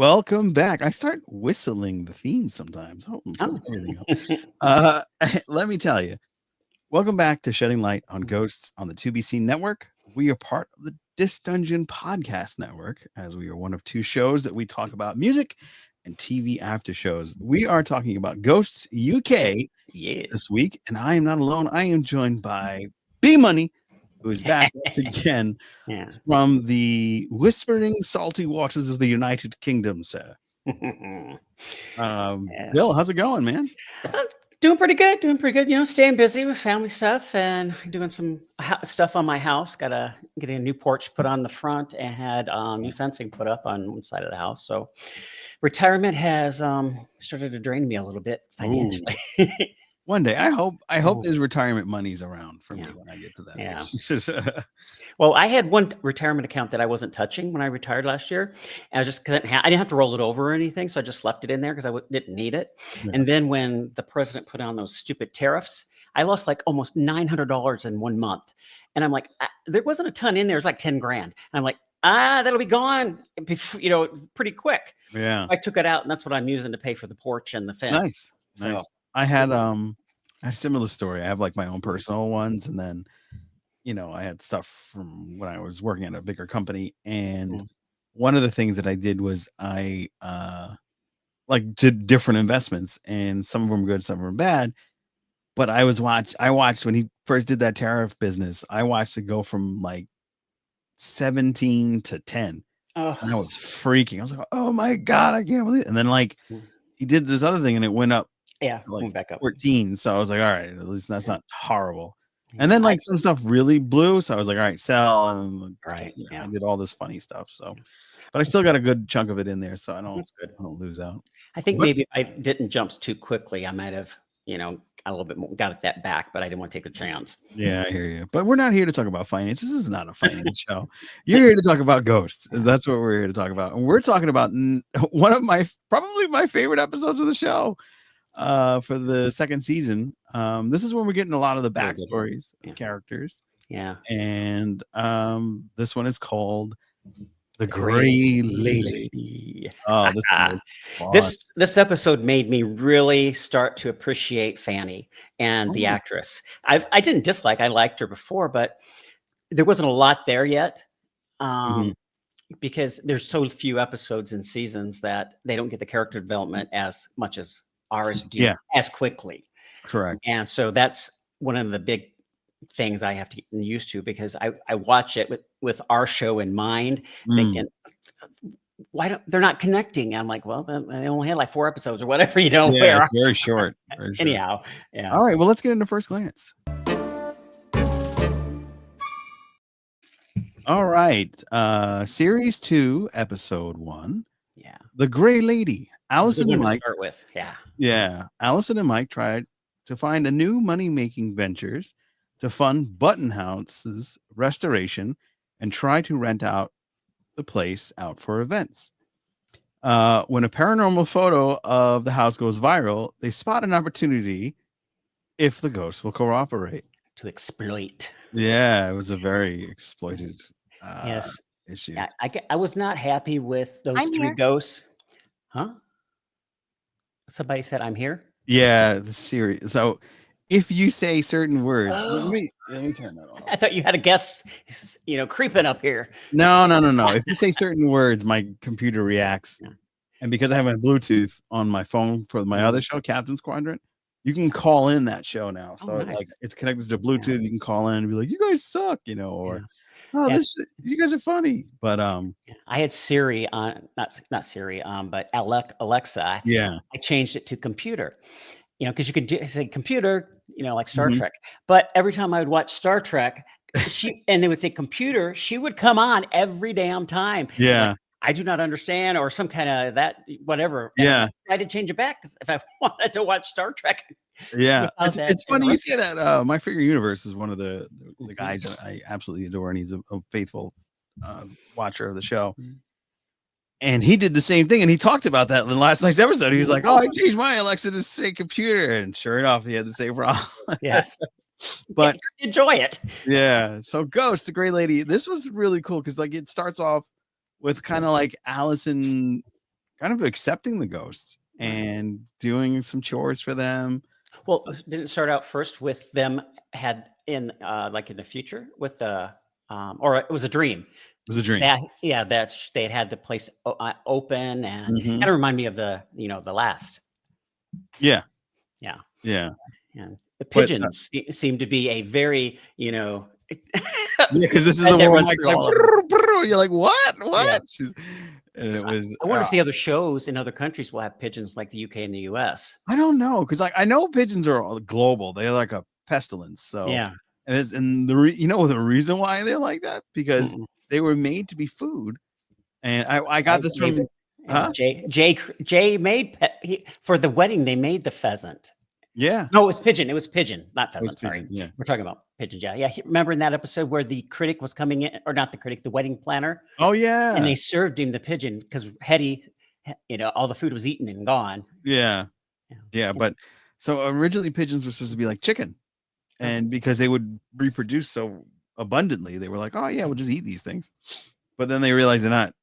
Welcome back. I start whistling the theme sometimes. Oh, Oh. everything else. Let me tell you. Welcome back to Shedding Light on Ghosts on the 2BC Network. We are part of the Dis Dungeon Podcast Network, as we are one of two shows that we talk about music and TV after shows. We are talking about Ghosts UK Yes. this week, and I am not alone. I am joined by B Money, who is back once again Yeah. from the whispering salty waters of the United Kingdom, sir. Yes. Bill, how's it going, man? Doing pretty good. Doing pretty good. You know, staying busy with family stuff and doing some stuff on my house. Getting a new porch put on the front and had new fencing put up on one side of the house. So retirement has started to drain me a little bit financially. One day, I hope Oh. there's retirement monies around for me Yeah. when I get to that. Yeah. Well, I had one retirement account that I wasn't touching when I retired last year. And I just couldn't I didn't have to roll it over or anything, so I just left it in there because I didn't need it. Yeah. And then when the president put on those stupid tariffs, I lost like almost $900 in 1 month. And I'm like, there wasn't a ton in there. It was like 10 grand. And I'm like, that'll be gone, pretty quick. Yeah. I took it out, and that's what I'm using to pay for the porch and the fence. Nice. I had a similar story. I have like my own personal ones, and then I had stuff from when I was working at a bigger company. And one of the things that I did was I did different investments, and some of them were good, some of them were bad. But I watched when he first did that tariff business. I watched it go from like 17 to 10. Oh. And I was freaking. I was like, oh my God, I can't believe it. And then he did this other thing and it went up. Yeah, went back up 14. So I was like, all right, at least that's not horrible. And then some stuff really blew. So I was like, all right, sell. And I did all this funny stuff. So, but I still got a good chunk of it in there. So I don't lose out. I think maybe if I didn't jump too quickly, I might have, got a little bit more, got that back, but I didn't want to take a chance. Yeah, I hear you. But we're not here to talk about finance. This is not a finance show. You're here to talk about ghosts. That's what we're here to talk about. And we're talking about one of probably my favorite episodes of the show for the second season. This is when we're getting a lot of the backstories of characters. Yeah. And this one is called The Gray Lady. Oh, this episode made me really start to appreciate Fanny and the actress. I didn't dislike. I liked her before, but there wasn't a lot there yet. Because there's so few episodes and seasons that they don't get the character development as much as ours do as quickly. Correct. And so that's one of the big things I have to get used to, because I watch it with our show in mind, thinking, they're not connecting? I'm like, well, they only had like 4 episodes or whatever, Yeah, it's very short. Very short. Anyhow, yeah. All right, well, let's get into First Glance. All right, Series 2, Episode 1. Yeah. The Gray Lady. Allison and Mike. Start with, Yeah. Allison and Mike tried to find a new money-making ventures to fund Button House's restoration and try to rent out the place out for events. When a paranormal photo of the house goes viral, they spot an opportunity if the ghost will cooperate. To exploit. Yeah, it was a very exploited issue. Yeah, I was not happy with those 3 ghosts. Huh? Somebody said I'm here? Yeah, the series. So if you say certain words, let me turn that on. I thought you had a guest, creeping up here. No. If you say certain words, my computer reacts. Yeah. And because I have my Bluetooth on my phone for my other show, Captain's Quadrant, you can call in that show now. So it's connected to Bluetooth. Yeah. You can call in and be like, "You guys suck," or you guys are funny. But I had Siri on, not Siri, but Alexa. Yeah, I changed it to computer. Because you could say computer, like Star Trek. But every time I would watch Star Trek, and they would say computer, she would come on every damn time. Yeah. Like, I do not understand, or some kind of that, whatever. Yeah. I had to change it back if I wanted to watch Star Trek. Yeah. It's funny you say that. My Figure Universe is one of the guys that I absolutely adore, and he's a faithful watcher of the show. And he did the same thing, and he talked about that in last night's episode. He was like, "Oh, I changed my Alexa to say computer," and sure enough, he had the same problem. Yes, but enjoy it. Yeah. So, Ghost, the Gray Lady. This was really cool because it starts off with kind of like Allison kind of accepting the ghosts Right. and doing some chores for them. Well, didn't it start out first with them had in, like, in the future with the, or it was a dream. It was a dream. That yeah, they had the place open and Mhm. kinda remind me of the last. Yeah, Yeah, yeah, and the but, pigeons seem to be a very, yeah, because this is thread the that one runs Mike's through like, all of them. "Brr, brr," you're like, "What? Yeah. What?" And it So, was, I wonder if the other shows in other countries will have pigeons like the UK and the US. I don't know, because like, I know pigeons are all global, they're like a pestilence, so Yeah. and the reason why they're like that? Because Mm-mm. they were made to be food, and I got Right, this they made from yeah, huh? Jay made for the wedding, they made the pheasant. Yeah, No, it was pigeon, not it was pheasant, sorry. pigeon, yeah. We're talking about pigeons, yeah, yeah, remember in that episode where the critic was coming in or not the critic, the wedding planner, Oh, and yeah. they served him the pigeon because Hetty, all the food was eaten and gone. Yeah, Yeah. yeah, And but so originally pigeons were supposed to be like chicken, okay. and because they would reproduce so abundantly, they were like, "Oh, yeah, we'll just eat these things." But then they realized they're not,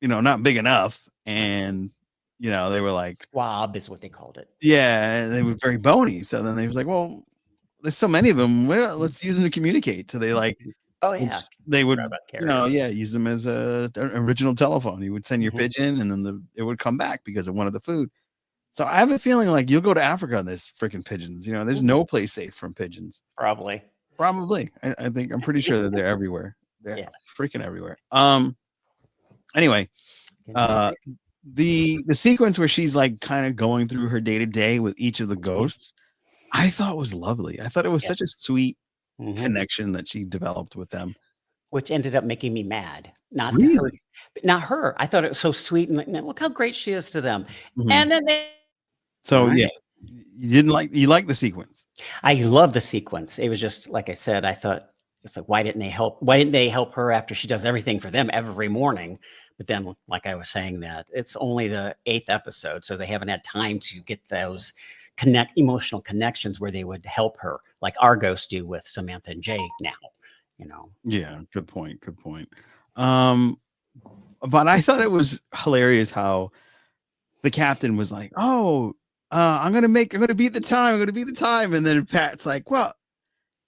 not big enough, and, they were like Squab is what they called it. yeah, and they were very bony, so then they was like, "Well, there's so many of them. Well, let's use them to communicate." So they, like, Oh, would yeah. just they Forgot would, about carrier. yeah, use them as a original telephone. You would send your Mhm. pigeon, and then it would come back because it wanted the food. So I have a feeling like you'll go to Africa and there's freaking pigeons. There's Mhm. no place safe from pigeons. Probably. Probably. I'm pretty sure that they're everywhere. They're Yeah. freaking everywhere. Anyway, Into the uh thick. the sequence where she's like kind of going through her day to day with each of the Mhm. ghosts, I thought was lovely. I thought it was Yeah. such a sweet Mhm. connection that she developed with them. Which ended up making me mad. Really? Not her. I thought it was so sweet and like, "Man, look how great she is to them." Mhm. And then they So yeah, alright. you like the sequence. I love the sequence. It was just like I said, I thought it's like, why didn't they help her after she does everything for them every morning? But then, like I was saying that, it's only the 8th episode, so they haven't had time to get those emotional connections where they would help her, like our ghosts do with Samantha and Jay now, you know? Yeah, good point. Good point. Um, but I thought it was hilarious how the captain was like, "Oh, I'm gonna beat the time. I'm gonna beat the time." And then Pat's like, "Well,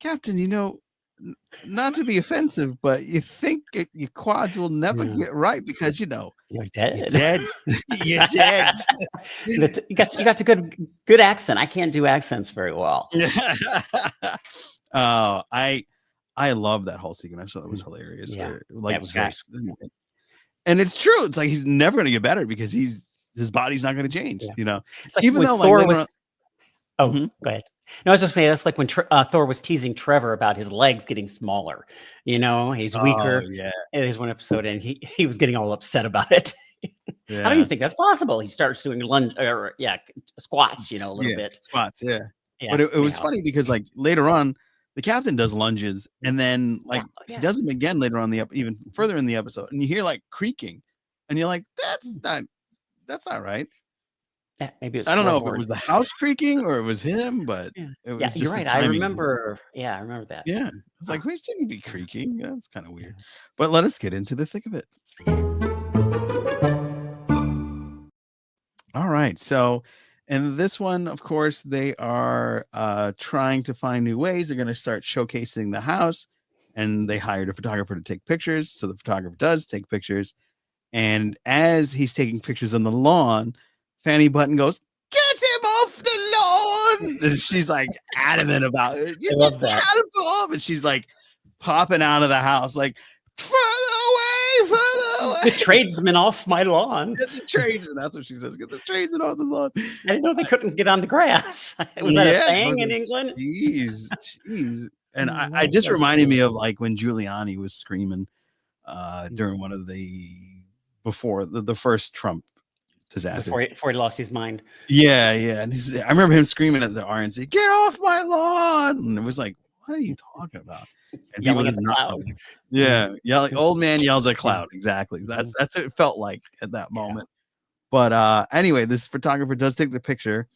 Captain, n- not to be offensive, but you think your quads will never Yeah. get right because You're you're dead. dead. You're dead." You got a good accent. I can't do accents very well. Oh, I love that whole sequence. I thought it was Mm. hilarious. Yeah. Where That like was very Pat, sweet. and it's true. It's like he's never gonna get better because his body's not gonna change. Yeah. It's like Even when though like Thor later was on. oh, Mhm. go ahead. No, I was just saying that's like when Thor was teasing Trevor about his legs getting smaller. He's Oh weaker. yeah, And there's one episode, and he was getting all upset about it. I don't yeah. even think that's possible. He starts doing lunge or yeah, squats, a little Yeah, bit. spots, yeah. Yeah. But it was Anyhow, funny because, like, later on, the captain does lunges, and then, yeah, like, he yeah, does them again later on even further in the episode, and you hear, like, creaking, and you're like, That's not right." yeah. Maybe it's I don't know if it floorboards. was the house creaking or it was him, but Yeah, it yeah. was You're just the right. I timing. remember. Yeah, I remember that. Yeah. I was Huh, like, "We shouldn't be yeah, creaking, that's kinda yeah. weird." But let us get into the thick of it. All right. So, in this one, of course, they are trying to find new ways. They're going to start showcasing the house, and they hired a photographer to take pictures. So the photographer does take pictures, and as he's taking pictures on the lawn, Fanny Button goes, "Get him off the lawn!" And she's like adamant about it. "You I get love that. out of him!" And she's like popping out of the house, like, "Further away, further The away." tradesman off my lawn. Get the tradesman. That's what she says. Get the tradesman off the lawn. I didn't know they couldn't get on the grass. Was that a Yeah, I thing was in like, England? "Jeez, jeez." And Oh, I just that's reminded me cool. of, like, when Giuliani was screaming, Mm. during one of the before the first Trump disaster. Before he lost his mind. Yeah, yeah, and I remember him screaming at the RNC, "Get off my lawn!" And it was like, "What are you talking about?" And people Yelling at just the not cloud. listening. Mhm. Yeah, yelling old man yells at Yeah. cloud. Exactly. Mhm. That's what it felt like at that Yeah. moment. But, anyway, this photographer does take the picture,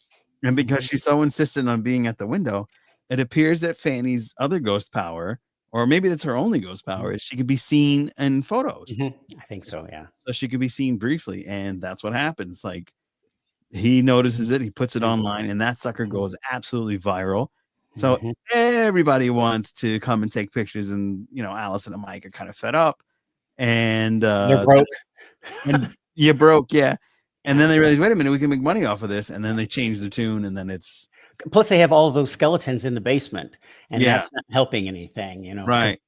and because Mhm. she's so insistent on being at the window, it appears that Fanny's other ghost power or maybe that's her only ghost Mhm. power is she could be seen in photos. Mhm. I think so, yeah. So she could be seen briefly, and that's what happens, like, he notices it, he puts it Mhm. online, and that sucker Mhm. goes absolutely viral. So Mhm. everybody wants to come and take pictures, and, Allison and Mike are kinda fed up, and, They're broke. and you broke, yeah, and then they realize, "Wait a minute, we can make money off of this," and then they change the tune, and then it's Plus, they have all those skeletons in the basement, and yeah, that's not helping anything, because right.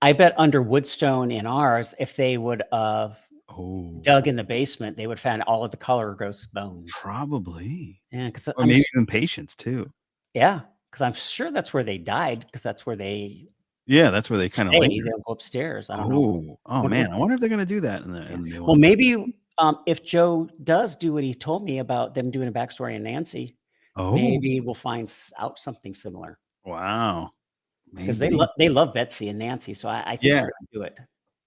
I bet under Woodstone in ours, if they would have Oh, dug in the basement, they would find all of the color ghost's bones. probably, Yeah, because or maybe even patience too. yeah, because 'cause I'm sure that's where they died, because that's where they Yeah, that's where they kinda stay. They linger. don't go upstairs. I don't know. Oh, Wonder man, I wonder if they're gonna do that in the yeah. new Well, one. maybe, if Joe does do what he told me about them doing a backstory on Nancy, Oh, maybe we'll find out something similar. wow, 'Cause maybe. they love Betsy and Nancy, so I think they're Yeah. gonna do it.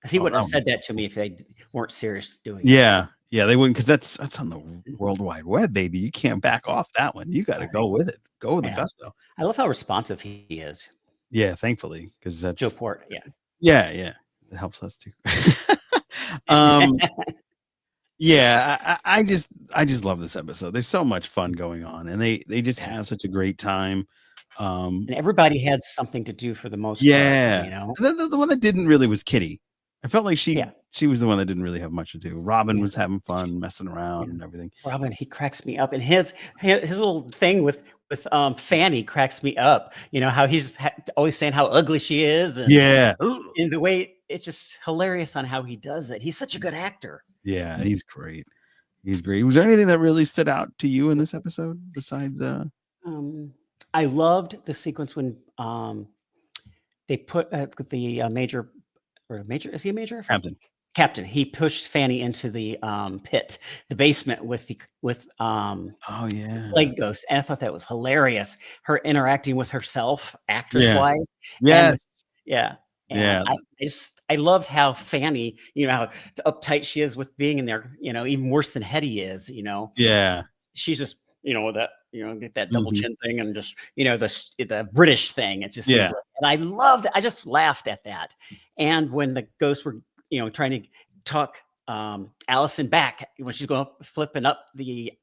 'Cause he Oh, wouldn't that have would be said so that to cool. me if they weren't serious doing it. Yeah. Yeah, they wouldn't, 'cause that's on the Mhm. World Wide Web, baby. You can't back off that one. You gotta Right. go with it. Go with the Yeah. gusto. I love how responsive he is. Yeah, thankfully, 'cause Joe that's Port, yeah. yeah, yeah. It helps us too. Um, yeah, I just love this episode. There's so much fun going on, and they just Yeah. have such a great time. Um, And everybody had something to do for the most part, yeah. you know? The one that didn't really was Kitty. I felt like she Yeah, she was the one that didn't really have much to do. Robin yeah, was having fun, messing yeah. around and everything. Robin, he cracks me up, and his little thing Fanny cracks me up, how he's always saying how ugly she is, and Yeah. in the way it's just hilarious on how he does it. He's such a good actor. Yeah, he's great. He's great. Was there anything that really stood out to you in this episode besides, Um, I loved the sequence when, they put, the, major or major is he a major? I forget. Captain? Captain, he pushed Fanny into the, pit, the basement with Oh, yeah. Plague Ghost, and I thought that was hilarious. Her interacting with herself, Yeah. actress-wise, and Yes. yeah, and Yeah. I loved how Fanny, how uptight she is with being in there, even worse than Hetty is, Yeah. she's just, that, get that double Mhm. chin thing and just, the British thing. It just seems Yeah. like, and I love that. I just laughed at that. And when the ghosts were, trying to talk Allison back when she's going flipping up the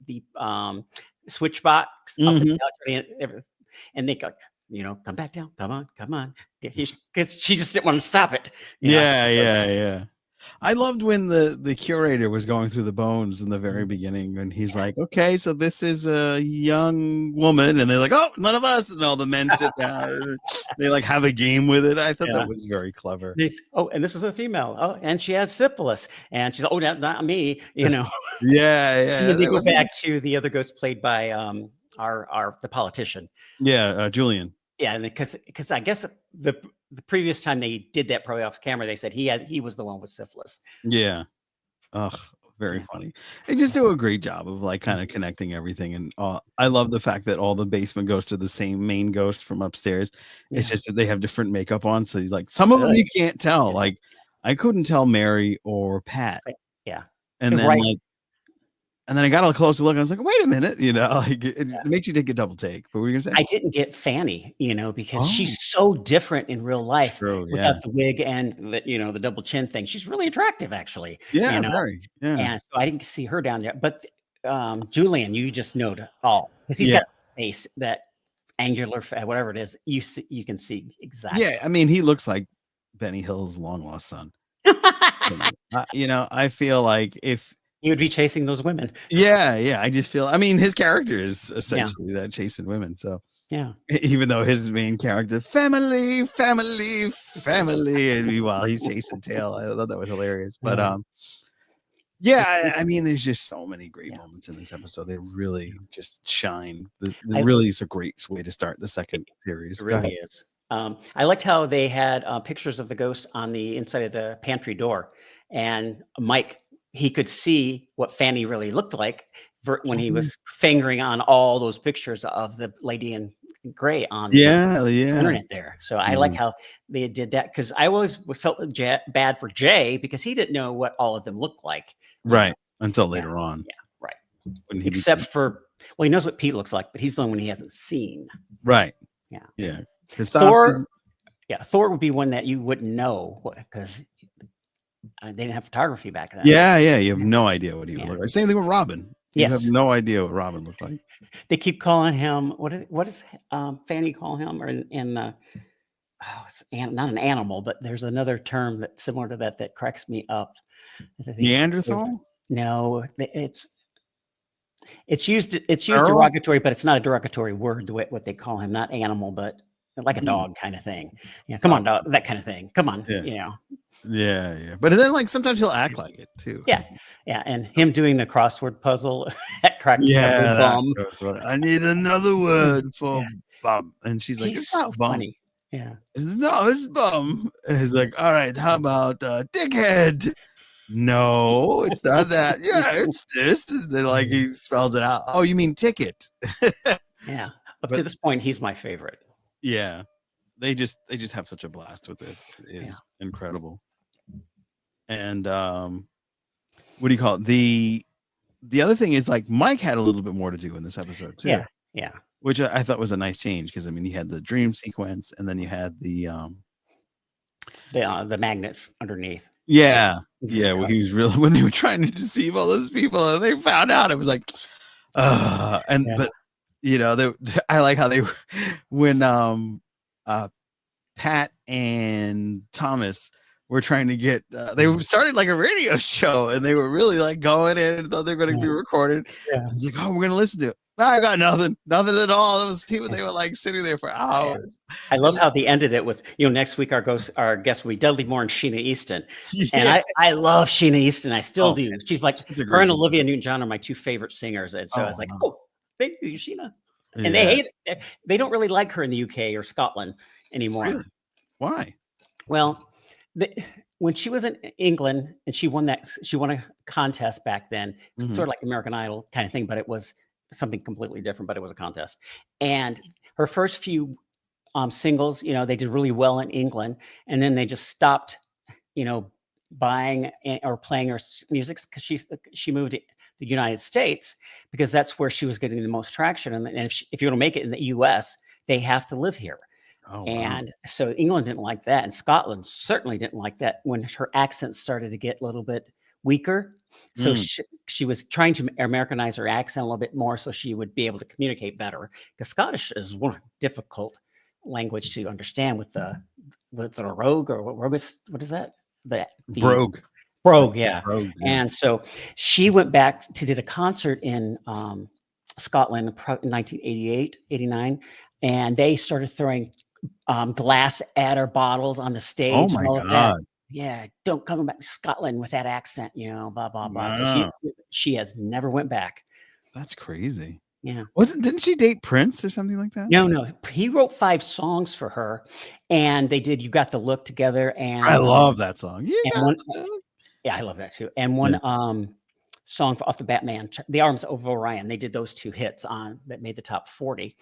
switch box up and Mhm. down, and they go, come back down, come on, because she just didn't want to stop it. I Yeah, thought, yeah, yeah. I loved when the curator was going through the bones in the very mm, beginning, and he's yeah. like, "Okay, so this is a young woman," and they're like, "Oh, none of us," and all the men sit down, and they, like, have a game with it. I thought that Yeah. was very clever. Oh, and this is a female. Oh, and she has syphilis. And she's, oh, not me, Yeah, And yeah, then they that go was back to the other ghost played by the politician. yeah, Julian. Yeah, and because I guess the previous time they did that probably off camera, they said he was the one with syphilis. Yeah. Ugh, very Yeah, funny. They just yeah. do a great job of, like, Mhm. kinda connecting everything, and, I love the fact that all the basement ghosts are the same main ghost from upstairs. It's Yeah. just that they have different makeup on, so, like, some of them Good. you can't tell, Yeah. like, I couldn't tell Mary or Pat, Right. Yeah. and then, Right. like and then I got a closer look, and I was like, "Wait a minute," like, it makes you take a double take. But what were you gonna say? I didn't get Fanny, because Oh, she's so different in real life true, yeah. without the wig and the double chin thing. She's really attractive, actually, you Yeah, know? very, yeah. And so I didn't see her down there, but, Julian, you just know to all because 'cause he's Yeah. got a face that angular whatever it is, you can see Yeah, exactly. I mean, he looks like Benny Hill's long lost son to me. I feel like if He would be chasing those women. yeah, yeah, I just feel I mean, his character is Yeah, essentially that chasing women, so yeah. even though his main character, "Family, family, family," and meanwhile, he's chasing tail. I thought that was hilarious, but, Uh, yeah, it it I mean, there's just so many great yeah, moments in this episode. They yeah. really just shine. The I really is a great way to start the It second series. it Go really ahead. is. I liked how they had, pictures of the ghost on the inside of the pantry door, and Mike, he could see what Fanny really looked like when he Oh, was fingering on all those pictures of the lady in gray on the yeah, yeah, internet there. So I like yeah, how they did that because I always felt bad for Jay because he didn't know what all of them looked like. You know, right, until yeah, later on yeah, right. when he Except became for he knows what Pete looks like, but he's the only one he hasn't seen. right, Yeah. yeah, 'cause Thor Sasha's Yeah, Thor would be one that you wouldn't know because they didn't have photography back then. Yeah, yeah. You have Yeah. no idea what he would Yeah. look like. Same thing with Robin. You have Yes. no idea what Robin looked like. They keep calling him what is Fanny call him or in the it's not an animal, but there's another term that's similar to that that cracks me up. I think Neanderthal? no, it's used Feral? derogatory, but it's not a derogatory word. What they call him, not animal, but like a Hmm. dog kind of thing. Yeah, come Oh, on, dog, that kind of thing. Come on, yeah. Yeah, yeah. But then like sometimes he'll act like it too. yeah, yeah. And him doing the crossword puzzle that cracked me up with Yeah, that bum. was what I need another word for Yeah, bum. And she's like, he's it's not so bum. funny. Yeah, No, it's bum. And he's like, all right, how about dickhead? No, it's not that. Yeah, it's this. And then like he spells it out. Oh, you mean ticket? yeah. Up But to this point, he's my favorite. yeah, they just have such a blast with this. It Yeah, is incredible. And what do you call it? The other thing is like Mike had a little bit more to do in this episode too, yeah, yeah. which I thought was a nice change because I mean you had the dream sequence and then you had the The magnet underneath. yeah, For the yeah, well cut. he was really when they were trying to deceive all those people and they found out it was like and Yeah. but you know they I like how they were when uh Pat and Thomas were trying to get they started like a radio show and they were really like going in and thought they were going to be Yeah. recorded. Yeah. I was like, oh, we're going to listen to it. No, I got nothing at all. It was they were like sitting there for Yeah. hours. I love And, how they ended it with, next week our guest will be Dudley Moore and Sheena Easton. And yeah. I love Sheena Easton. I still Oh, do. man, She's like such a her great and voice. Olivia Newton-John are my two favorite singers. And so I was Oh, like, wow. oh, thank you, Sheena. And they Yeah. hate it. They don't really like her in the UK or Scotland anymore. Really? Why? Well, when she was in England and she won a contest back then, Mhm. sort of like American Idol kind of thing, but it was something completely different, but it was a contest. And her first few singles, they did really well in England, and then they just stopped, you know, buying or playing her music because she moved to the United States because that's where she was getting the most traction. And if you want to make it in the U.S., they have to live here. Oh, wow. And so England didn't like that, and Scotland certainly didn't like that when her accent started to get a little bit weaker. So Mm. she was trying to Americanize her accent a little bit more so she would be able to communicate better. Because Scottish is one difficult language to understand with the rogue or what is that? The Brogue. brogue, yeah. Brogue. Yeah. And so she went back to did a concert in Scotland in 1988, 89, and they started throwing glass adder bottles on the Oh stage and my all of that. God. Yeah, don't come back to Scotland with that accent, blah blah blah. So Wow. she has never went back. That's crazy. Yeah. Didn't she date Prince or something like that? No. He wrote 5 songs for her, and they did "You Got the Look" together, I love that song. You and got one. to. Yeah, I love that too. And Yeah. one song off the Batman, "The Arms of Orion." They did those 2 hits on that made the top 40.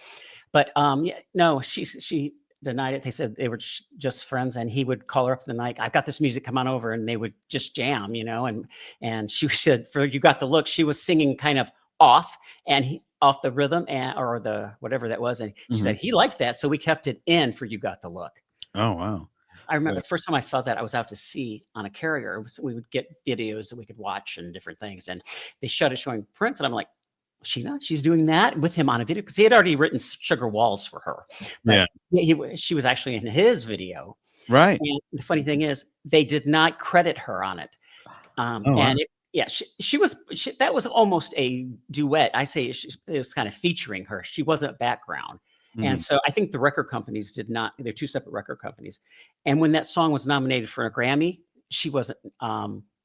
But yeah, no, she denied it. They said they were just friends, and he would call her up in the night. I've got this music, come on over, and they would just jam, And she said, for "You Got the Look," she was singing kind of off off the rhythm or the whatever that was, and she said Mhm. he liked that, so we kept it in for "You Got the Look." Oh, wow. I remember Right. the first time I saw that, I was out to sea on a carrier. We would get videos that we could watch and different things, and they showed it showing Prince, and I'm like, she's doing that with him on a video because he had already written "Sugar Walls" for her, Yeah. but she was actually in his video. Right. And the funny thing is, they did not credit her on it, Oh, wow. and that was almost a duet. I say it was kind of featuring her. She wasn't background. And Mhm. so I think the record companies did not, they're 2 separate record companies. And when that song was nominated for a Grammy, she wasn't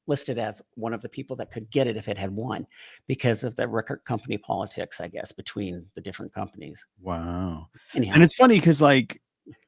listed as one of the people that could get it if it had won because of the record company politics, I guess, between the different companies. Wow. And Anyhow, it's funny because like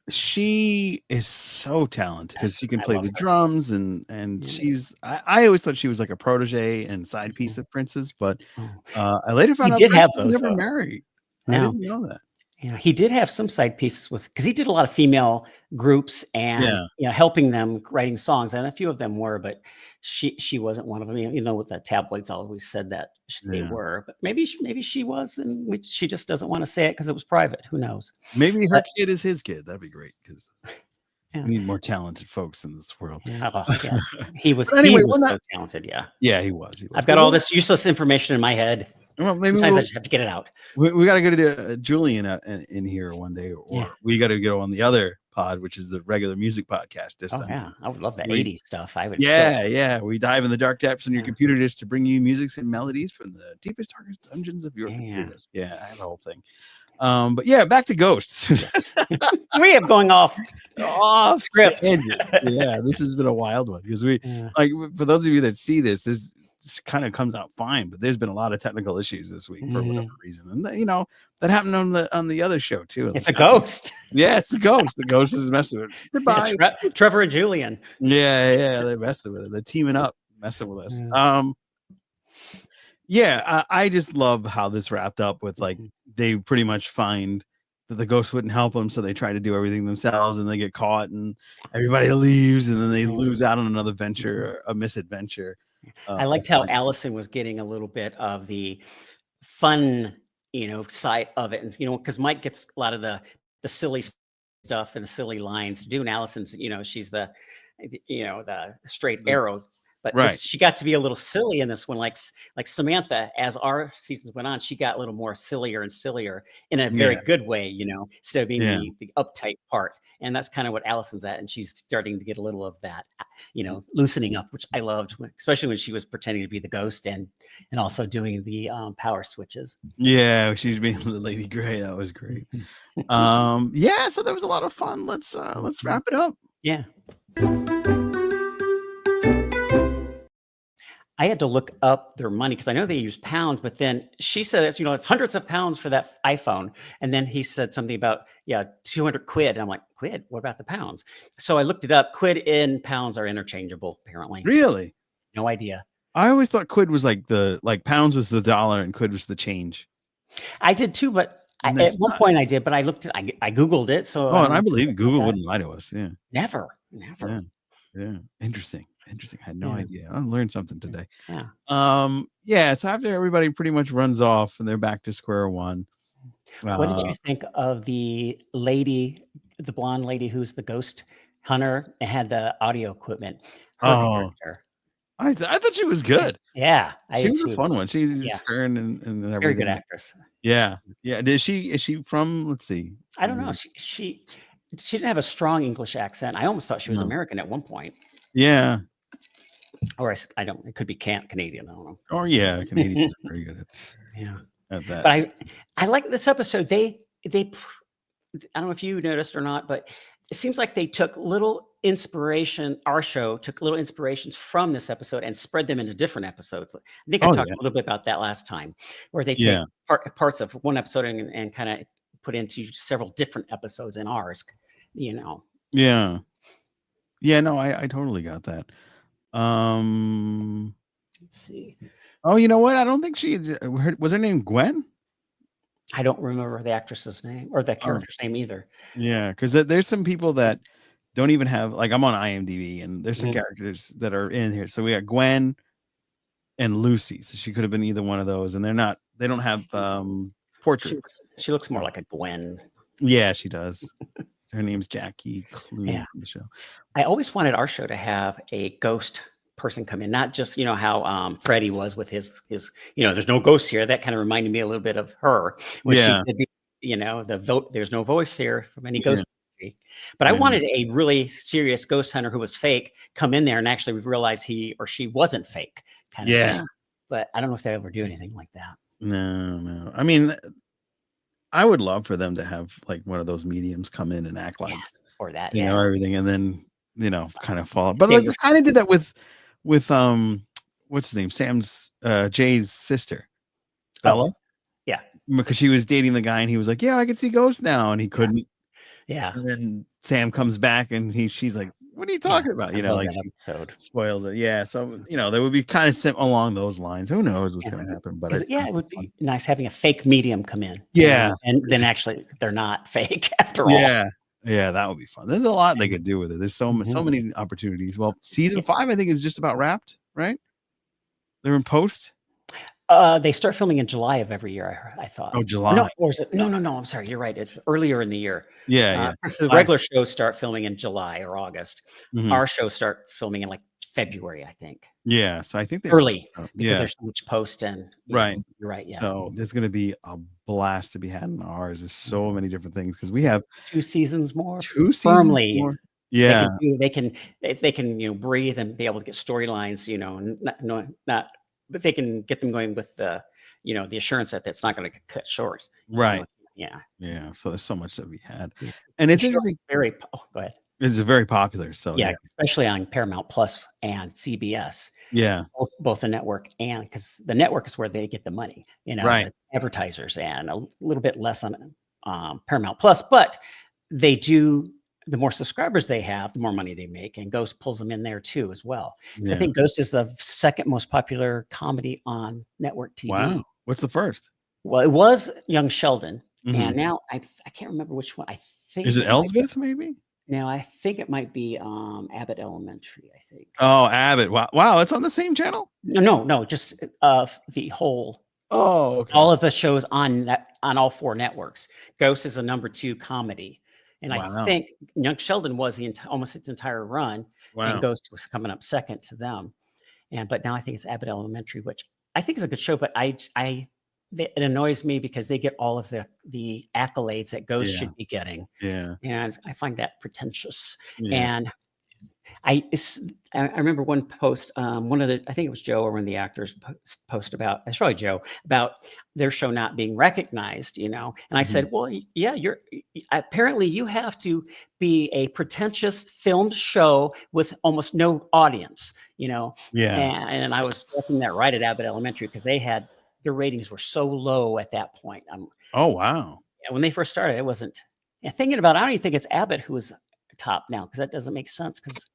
she is so talented because yes, she can I play love the her. drums and Yeah. I always thought she was like a protege and side piece of Prince's, but Oh. I later He found out did Prince have was those never though. married. I Yeah. didn't know that. Yeah, he did have some side pieces because he did a lot of female groups and Yeah. helping them writing songs, and a few of them were, but she wasn't one of them. What the tabloids always said that they Yeah. were, but maybe she was, and she just doesn't want to say it because it was private. Who knows? Maybe her But kid is his kid. That'd be great because Yeah. We need more talented folks in this world. Yeah. Oh, yeah. He was But he anyway, was we're not. so talented. Yeah. Yeah, he was. He was. I've But got all this useless information in my head. well, maybe Sometimes I we'll. just have to get it out. We got to go to Julian in here one day, Yeah. or we got to go on the other pod, which is the regular music podcast this Oh, time. yeah. I would love the We 80s stuff. I would kill it. Yeah. We dive in the dark depths in your Yeah. computer disk to bring you musics and melodies from the deepest, darkest dungeons of your computer Yeah. disk. Yeah, I have the whole thing. But yeah, back to ghosts. Yes. We have going off script. Tangent. Yeah, this has been a wild one because Yeah. like for those of you that see this kind of comes out fine, but there's been a lot of technical issues this week for whatever reason, and that happened on the other show too. It's a ghost. Yeah, it's the ghost. The ghost is messing with it. Goodbye. Yeah, Trevor and Julian. Yeah, they're messing with it. They're teaming up, messing with us. Yeah. I just love how this wrapped up with like they pretty much find that the ghost wouldn't help them, so they try to do everything themselves, and they get caught, and everybody leaves, and then they lose out on another venture, a misadventure. I liked how Allison was getting a little bit of the fun, side of it, and because Mike gets a lot of the silly stuff and the silly lines to do, and Allison's, she's the straight arrow. But Right. she got to be a little silly in this one, like Samantha. As our seasons went on, she got a little more sillier and sillier in a very good way, instead of being the uptight part. And that's kind of what Allison's at, and she's starting to get a little of that, loosening up, which I loved, especially when she was pretending to be the ghost and also doing the power switches. Yeah, she's being the Lady Gray. That was great. Yeah, so there was a lot of fun. Let's wrap it up. Yeah. I had to look up their money because I know they use pounds, but then she said it's hundreds of pounds for that iPhone. And then he said something about, 200 quid. And I'm like, quid? What about the pounds? So I looked it up. Quid and pounds are interchangeable, apparently. Really? No idea. I always thought quid was like pounds was the dollar and quid was the change. I did too, but at one point I did, but I looked at, I Googled it. So, and I believe Google wouldn't lie to us. Yeah. Never. Yeah. Interesting. I had no idea. I learned something today. Yeah. So after everybody pretty much runs off and they're back to square one. What did you think of the lady, the blonde lady who's the ghost hunter and had the audio equipment? Her character. I thought she was good. Yeah. She was a fun one. She's stern and everything. Very good actress. Yeah. Is she from, let's see. I don't know. She didn't have a strong English accent. I almost thought she was American at one point. Yeah. Or I don't. It could be Canadian. I don't know. Oh yeah, Canadians are very good at that. But I like this episode. They I don't know if you noticed or not, but it seems like they took little inspiration. Our show took little inspirations from this episode and spread them into different episodes. I think I talked a little bit about that last time, where they take parts of one episode and kind of put into several different episodes in ours. Yeah. No, I totally got that. Let's see. Oh, you know what? I don't think was her name Gwen? I don't remember the actress's name or the character's name either. Yeah, because there's some people that don't even have, like, I'm on IMDb and there's some characters that are in here. So we got Gwen and Lucy. So she could have been either one of those, and they don't have portraits. She looks more like a Gwen. Yeah, she does. Her name's Jackie Clune on the show. I always wanted our show to have a ghost person come in, not just how Freddie was with his there's no ghosts here. That kind of reminded me a little bit of her when she did the vote. There's no voice here from any ghost. But I wanted a really serious ghost hunter who was fake come in there and actually realize he or she wasn't fake. Kind of thing. But I don't know if they ever do anything like that. No. I mean, I would love for them to have like one of those mediums come in and act like or that, everything, and then kind of fall. But like, they kind of did that with what's his name, Jay's sister, Bella. Because she was dating the guy, and he was like, "Yeah, I can see ghosts now," and he couldn't. Yeah. And then Sam comes back, and she's like, "What are you talking about?" Like episode spoils it. Yeah. So there would be kind of along those lines. Who knows what's going to happen? But it would be nice having a fake medium come in. Yeah. And then actually they're not fake after all. Yeah, that would be fun. There's a lot they could do with it. There's so many opportunities. Well, season 5, I think, is just about wrapped, right? They're in post. They start filming in July of every year, I thought. Oh, Or no, July. or is it no, I'm sorry, you're right, it's earlier in the year. Yeah, yeah. 'Cause the I regular shows start filming in July or August. Mhm. Our shows start filming in, like, February, I think. Yeah, so I think they're Early, because yeah, there's so much post and yeah, right. you're right, yeah. So, there's gonna be a blast to be had in ours. There's Yeah. so many different things because we have 2 seasons more 2 seasons firmly. more. They Yeah, can do they can they can, breathe and be able to get storylines, not but they can get them going with the assurance that that's not gonna get cut short, right. Yeah, Yeah, so there's so much that we had. yeah. And The it's show interesting go ahead. it's very popular, so Yeah, yeah. especially on Paramount Plus and CBS, Yeah, both the network and because the network is where they get the money, right. the advertisers, and a little bit less on, Paramount Plus, but they do the more subscribers they have, the more money they make, and Ghost pulls them in there too as well. Because I Yeah. think Ghost is the second most popular comedy on network Wow. TV. What's the first? Well, it was Young Sheldon, Mhm. and now I can't remember which one. I Is think it it might Elsbeth, maybe? now I think it might be, Abbott Elementary, I think. Oh, Abbott. Wow, it's on the same channel? No, just, the whole Oh, okay. all of the shows on all 4 networks. Ghost is a number 2 comedy, and I Wow. think Young Sheldon was almost its entire run, and Wow. Ghost was coming up second to them. But now I think it's Abbott Elementary, which I think is a good show, but it annoys me because they get all of the accolades that Ghost Yeah, should be getting, yeah, and I find that pretentious. yeah. And I remember one post, one of the I think it was Joe or one of the actors post about it's probably Joe about their show not being recognized, and I Mhm. said, well, yeah, apparently you have to be a pretentious filmed show with almost no audience, Yeah. and I was watching that right at Abbott Elementary because their ratings were so low at that point. Oh, wow. When they first started, it wasn't. And thinking about, it, I don't even think it's Abbott who is top now because that doesn't make sense. Because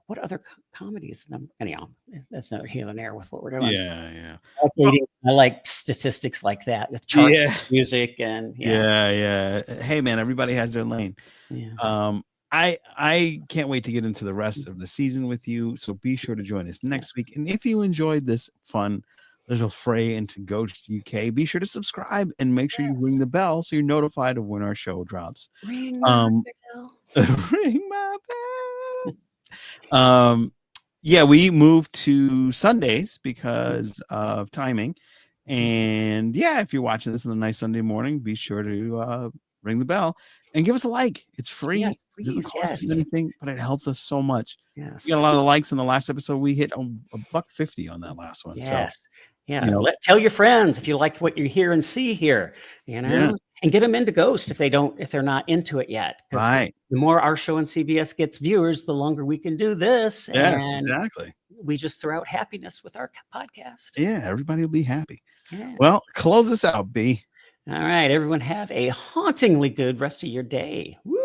what other comedies? Anyhow, that's not here and there with what we're doing. Yeah, yeah. I like Well I like statistics like that with charts, yeah. music, and yeah, Yeah, yeah. Hey, man, everybody has their lane. yeah. Um, I can't wait to get into the rest of the season with you, so be sure to join us Yeah. next week, and if you enjoyed this fun little foray into Ghost UK, be sure to subscribe and make sure you ring Yes. the bell so you're notified of when our show drops. Ring my Um, bell. ring my bell. Um, yeah, we moved to Sundays because of timing, and yeah, if you're watching this on a nice Sunday morning, be sure to ring the bell and give us a like. It's free. Yes, It doesn't please. cost you Yes. anything, but it helps us so much. We got a Yes. lot of likes in the last episode. We hit a buck 50 on that last one. So, Yes. Yeah, you know, tell your friends if you like what you hear and see here, yeah, and get them into Ghost if they're not into it yet. Because right. the more our show on CBS gets viewers, the longer we can do this, Yes, and exactly. we just throw out happiness with our podcast. Yeah, everybody will be happy. Yeah. Well, close us out, B. All right, everyone have a hauntingly good rest of your day. Woo.